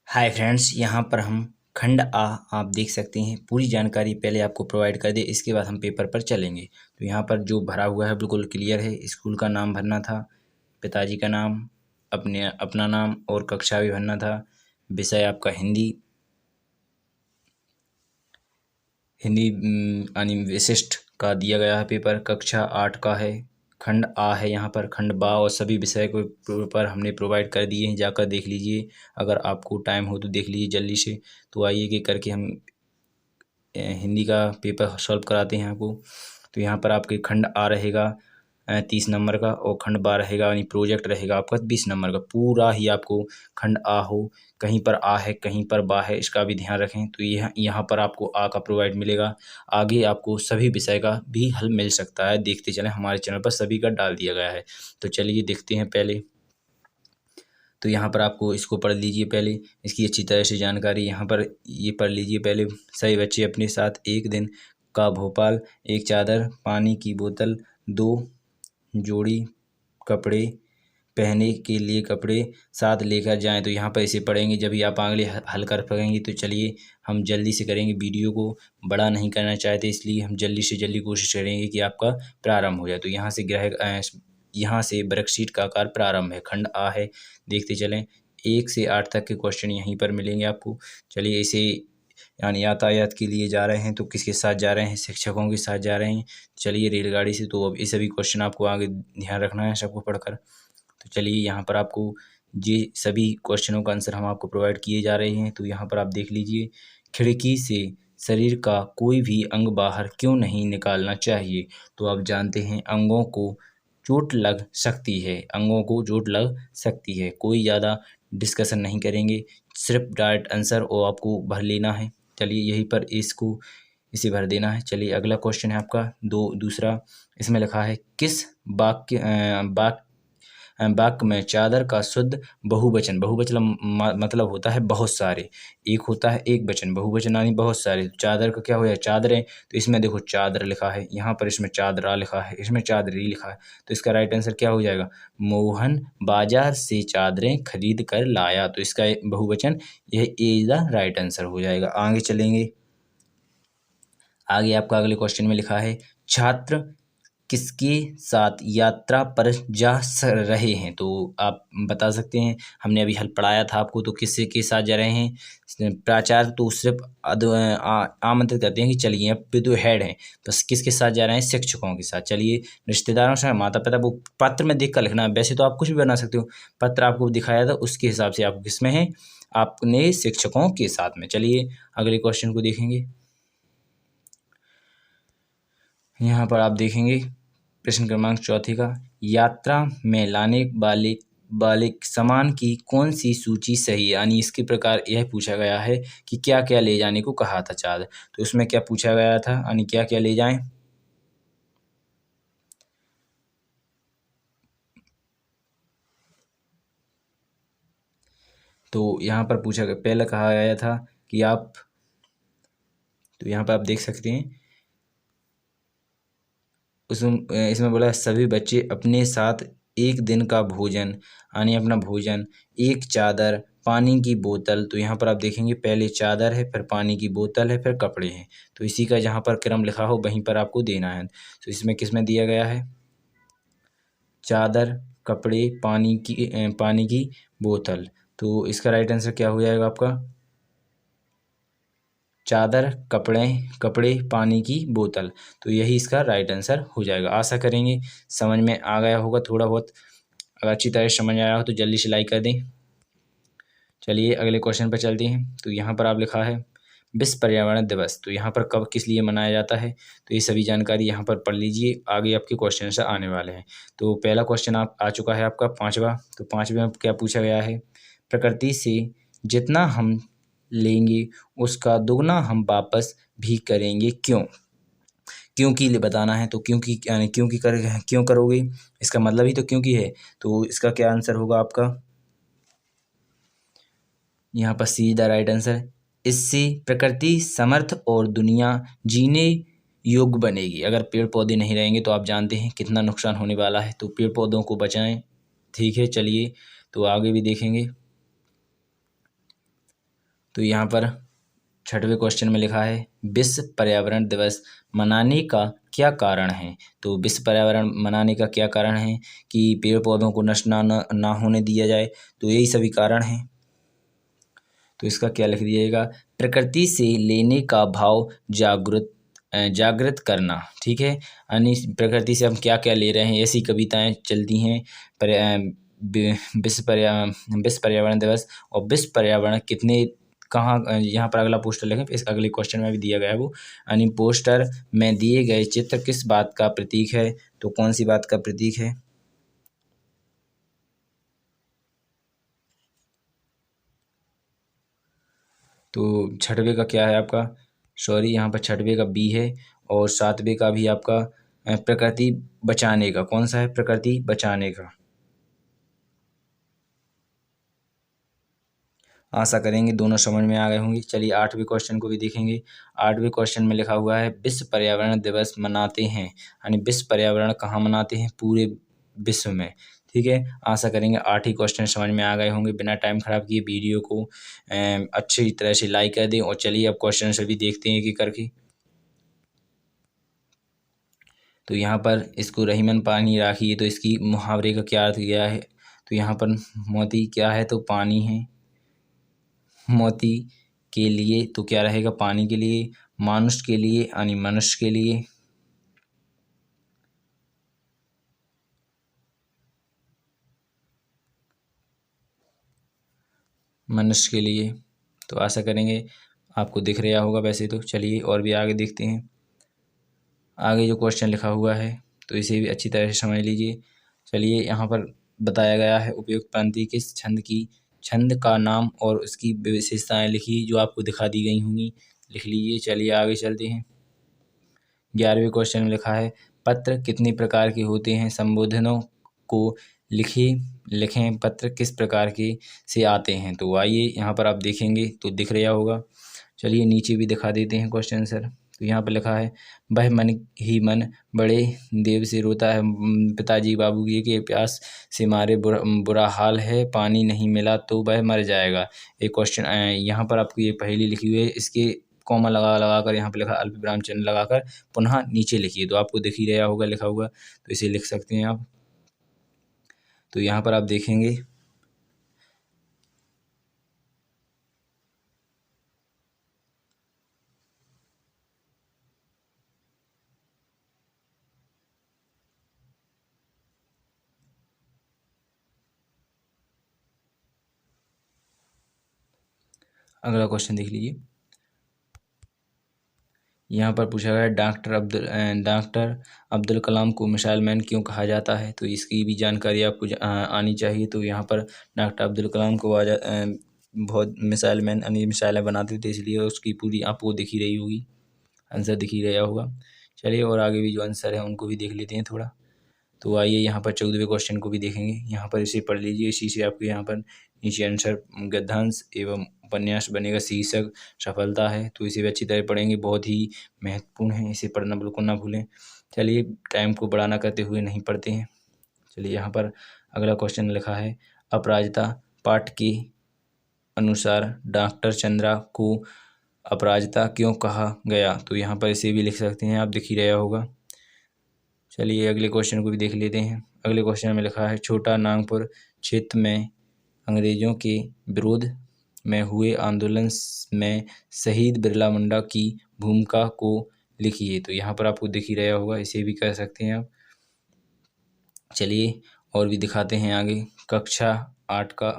Hi friends, यहाँ पर हम खंड आ आप देख सकते हैं। पूरी जानकारी पहले आपको प्रोवाइड कर दे, इसके बाद हम पेपर पर चलेंगे। तो यहाँ पर जो भरा हुआ है बिल्कुल क्लियर है। स्कूल का नाम भरना था, पिताजी का नाम, अपना नाम और कक्षा भी भरना था। विषय आपका हिंदी हिंदी यानी विशिष्ट का दिया गया है पेपर। कक्षा 8 का है। खंड आ है, यहाँ पर खंड बा और सभी विषय को पेपर हमने प्रोवाइड कर दिए हैं। जाकर देख लीजिए, अगर आपको टाइम हो तो देख लीजिए जल्दी से। तो आइए कि करके हम हिंदी का पेपर सॉल्व कराते हैं आपको। तो यहाँ पर आपके खंड आ रहेगा 30 नंबर का, और खंड बा रहेगा यानी प्रोजेक्ट रहेगा आपका 20 नंबर का। पूरा ही आपको खंड आ हो, कहीं पर आ है कहीं पर बा है, इसका भी ध्यान रखें। तो यहाँ पर आपको आ का प्रोवाइड मिलेगा। आगे आपको सभी विषय का भी हल मिल सकता है। देखते चलें, हमारे चैनल पर सभी का डाल दिया गया है। तो चलिए देखते हैं पहले। तो यहाँ पर आपको इसको पढ़ लीजिए पहले, इसकी अच्छी तरह से जानकारी यहाँ पर ये पढ़ लीजिए पहले। सभी बच्चे अपने साथ एक दिन का भोपाल, एक चादर, पानी की बोतल, 2 जोड़ी कपड़े, पहने के लिए कपड़े साथ लेकर जाएं। तो यहाँ पर इसे पढ़ेंगे, जब भी आप आगे हल कर पाएंगे। तो चलिए हम जल्दी से करेंगे, वीडियो को बड़ा नहीं करना चाहते, इसलिए हम जल्दी से जल्दी कोशिश करेंगे कि आपका प्रारंभ हो जाए। तो यहाँ से वर्कशीट का आकार प्रारंभ है, खंड आ है। देखते चलें, 1 से 8 तक के क्वेश्चन यहीं पर मिलेंगे आपको। चलिए इसे यानी यातायात के लिए जा रहे हैं तो किसके साथ जा रहे हैं? शिक्षकों के साथ जा रहे हैं। चलिए रेलगाड़ी से। तो अब ये सभी क्वेश्चन आपको आगे ध्यान रखना है सबको पढ़कर। तो चलिए यहाँ पर आपको ये सभी क्वेश्चनों का आंसर हम आपको प्रोवाइड किए जा रहे हैं। तो यहाँ पर आप देख लीजिए, खिड़की से शरीर का कोई भी अंग बाहर क्यों नहीं निकालना चाहिए? तो आप जानते हैं अंगों को चोट लग सकती है, अंगों को चोट लग सकती है। कोई ज़्यादा डिस्कशन नहीं करेंगे, सिर्फ डायरेक्ट आंसर और आपको भर लेना है। चलिए यहीं पर इसे भर देना है। चलिए अगला क्वेश्चन है आपका दूसरा। इसमें लिखा है, किस वाक्य में चादर का शुद्ध बहुवचन, बहुवचन मतलब होता है बहुत सारे, एक होता है एक वचन, बहुवचन यानी बहुत सारे। चादर का क्या हो जाए? चादरें। तो इसमें देखो चादर लिखा है, यहाँ पर इसमें चादरा लिखा है, इसमें चादरी लिखा है। तो इसका राइट आंसर क्या हो जाएगा? मोहन बाजार से चादरें खरीद कर लाया। तो इसका बहुवचन यह इज द राइट आंसर हो जाएगा। आगे चलेंगे। आगे आपका अगले क्वेश्चन में लिखा है, छात्र किसके साथ यात्रा पर जा रहे हैं? तो आप बता सकते हैं, हमने अभी हल पढ़ाया था आपको। तो किससे के साथ जा रहे हैं? प्राचार्य तो सिर्फ आमंत्रित करते हैं कि चलिए, अब तो हेड हैं, तो किसके साथ जा रहे हैं? शिक्षकों के साथ। चलिए रिश्तेदारों से, माता पिता, वो पत्र में देख कर लिखना है। वैसे तो आप कुछ भी बना सकते हो, पत्र आपको दिखाया था उसके हिसाब से आप किस में हैं? आपने शिक्षकों के साथ में। चलिए अगले क्वेश्चन को देखेंगे। यहाँ पर आप देखेंगे प्रश्न क्रमांक 4 का, यात्रा में लाने वाले सामान की कौन सी सूची सही है? यानी इसके प्रकार यह पूछा गया है कि क्या क्या ले जाने को कहा था चादर। तो उसमें क्या पूछा गया था, यानी क्या क्या ले जाएं? तो यहाँ पर पूछा गया, पहले कहा गया था कि आप, तो यहाँ पर आप देख सकते हैं इसमें बोला सभी बच्चे अपने साथ एक दिन का भोजन, यानी अपना भोजन, एक चादर, पानी की बोतल। तो यहाँ पर आप देखेंगे पहले चादर है, फिर पानी की बोतल है, फिर कपड़े हैं। तो इसी का जहाँ पर क्रम लिखा हो वहीं पर आपको देना है। तो इसमें किसमें दिया गया है? चादर, कपड़े, पानी की बोतल। तो इसका राइट आंसर क्या हो जाएगा आपका? चादर, कपड़े, पानी की बोतल। तो यही इसका राइट आंसर हो जाएगा। आशा करेंगे समझ में आ गया होगा थोड़ा बहुत। अगर अच्छी तरह समझ आया हो तो जल्दी से लाइक कर दें। चलिए अगले क्वेश्चन पर चलते हैं। तो यहाँ पर आप लिखा है, विश्व पर्यावरण दिवस तो यहाँ पर कब किस लिए मनाया जाता है? तो ये सभी जानकारी यहाँ पर पढ़ लीजिए, आगे आपके क्वेश्चन से आने वाले हैं। तो पहला क्वेश्चन आप आ चुका है आपका 5वां। तो 5वें में क्या पूछा गया है? प्रकृति से जितना हम लेंगे उसका दुगना हम वापस भी करेंगे, क्यों? क्योंकि बताना है। तो क्योंकि यानी क्यों करोगे, इसका मतलब ही तो क्योंकि है। तो इसका क्या आंसर होगा आपका? यहाँ पर सी द राइट आंसर। इससे प्रकृति समर्थ और दुनिया जीने योग्य बनेगी। अगर पेड़ पौधे नहीं रहेंगे तो आप जानते हैं कितना नुकसान होने वाला है। तो पेड़ पौधों को बचाएं। ठीक है, चलिए तो आगे भी देखेंगे। तो यहाँ पर 6वें क्वेश्चन में लिखा है विश्व पर्यावरण दिवस मनाने का क्या कारण है। तो विश्व पर्यावरण मनाने का क्या कारण है कि पेड़ पौधों को नष्ट ना होने दिया जाए, तो यही सभी कारण हैं। तो इसका क्या लिख दिएगा, प्रकृति से लेने का भाव जागृत करना। ठीक है, यानी प्रकृति से हम क्या क्या ले रहे हैं, ऐसी कविताएं चलती हैं। विश्व पर्यावरण दिवस और विश्व पर्यावरण कितने कहाँ, यहाँ पर अगला पोस्टर लिखें, इस अगले क्वेश्चन में भी दिया गया है वो, यानी पोस्टर में दिए गए चित्र किस बात का प्रतीक है। तो कौन सी बात का प्रतीक है। तो 6वें का क्या है आपका, सॉरी यहाँ पर 6वें का बी है, और 7वें का भी आपका प्रकृति बचाने का, कौन सा है, प्रकृति बचाने का। आशा करेंगे दोनों समझ में आ गए होंगे। चलिए 8वें क्वेश्चन को भी देखेंगे। 8वें क्वेश्चन में लिखा हुआ है विश्व पर्यावरण दिवस मनाते हैं, यानी विश्व पर्यावरण कहाँ मनाते हैं, पूरे विश्व में। ठीक है, आशा करेंगे 8 ही क्वेश्चन समझ में आ गए होंगे। बिना टाइम खराब किए वीडियो को अच्छी तरह से लाइक कर दें, और चलिए अब क्वेश्चन सभी देखते हैं कि करके। तो यहाँ पर इसको रहीमन पानी राखिए, तो इसकी मुहावरे का क्या अर्थ क्या है। तो यहाँ पर मोती क्या है, तो पानी है, मोती के लिए तो क्या रहेगा, पानी के लिए, मानुष के लिए यानी मनुष्य के लिए, मनुष्य के लिए। तो आशा करेंगे आपको दिख रहा होगा वैसे तो। चलिए और भी आगे देखते हैं। आगे जो क्वेश्चन लिखा हुआ है तो इसे भी अच्छी तरह से समझ लीजिए। चलिए यहाँ पर बताया गया है उपयुक्त पंक्ति किस छंद का नाम और उसकी विशेषताएं लिखिए, जो आपको दिखा दी गई होंगी, लिख लीजिए। चलिए आगे चलते हैं। 11वें क्वेश्चन में लिखा है पत्र कितने प्रकार के होते हैं, संबोधनों को लिखें पत्र किस प्रकार के से आते हैं। तो आइए यहाँ पर आप देखेंगे तो दिख रहा होगा। चलिए नीचे भी दिखा देते हैं क्वेश्चन सर। तो यहाँ पर लिखा है वह मन ही मन बड़े देव से रोता है, पिताजी बाबू जी के प्यास से मारे बुरा हाल है, पानी नहीं मिला तो वह मर जाएगा। एक क्वेश्चन यहाँ पर आपको ये पहेली लिखी हुई है, इसके कॉमा लगा कर यहाँ पर लिखा अल्प विराम चिन्ह लगाकर पुनः नीचे लिखिए, तो आपको दिख ही रहा होगा लिखा हुआ, तो इसे लिख सकते हैं आप। तो यहाँ पर आप देखेंगे अगला क्वेश्चन देख लीजिए। यहाँ पर पूछा गया डॉक्टर अब्दुल कलाम को मिसाइल मैन क्यों कहा जाता है। तो इसकी भी जानकारी आपको आनी चाहिए। तो यहाँ पर डॉक्टर अब्दुल कलाम को बहुत मिसाइल मैन यानी मिसाइलें बनाते थे, इसलिए उसकी पूरी आपको दिख ही रही होगी, आंसर दिख ही रहा होगा। चलिए और आगे भी जो आंसर है उनको भी देख लेते हैं थोड़ा। तो आइए यहाँ पर 14वें क्वेश्चन को भी देखेंगे। यहाँ पर इसे पढ़ लीजिए, इसी से आपको यहाँ पर नीचे आंसर गद्यांश एवं उपन्यास बनेगा। शीर्षक सफलता है, तो इसे भी अच्छी तरह पढ़ेंगे, बहुत ही महत्वपूर्ण है, इसे पढ़ना बिल्कुल ना भूलें। चलिए टाइम को बढ़ाना करते हुए नहीं पढ़ते हैं। चलिए यहाँ पर अगला क्वेश्चन लिखा है अपराजिता पाठ के अनुसार डॉक्टर चंद्रा को अपराजिता क्यों कहा गया। तो यहाँ पर इसे भी लिख सकते हैं आप, दिख ही रहा होगा। चलिए अगले क्वेश्चन को भी देख लेते हैं। अगले क्वेश्चन में लिखा है छोटा नागपुर क्षेत्र में अंग्रेजों के विरोध में हुए आंदोलन में शहीद बिरला मुंडा की भूमिका को लिखिए। तो यहाँ पर आपको दिख ही रहा होगा, इसे भी कर सकते हैं आप। चलिए और भी दिखाते हैं आगे। कक्षा 8 का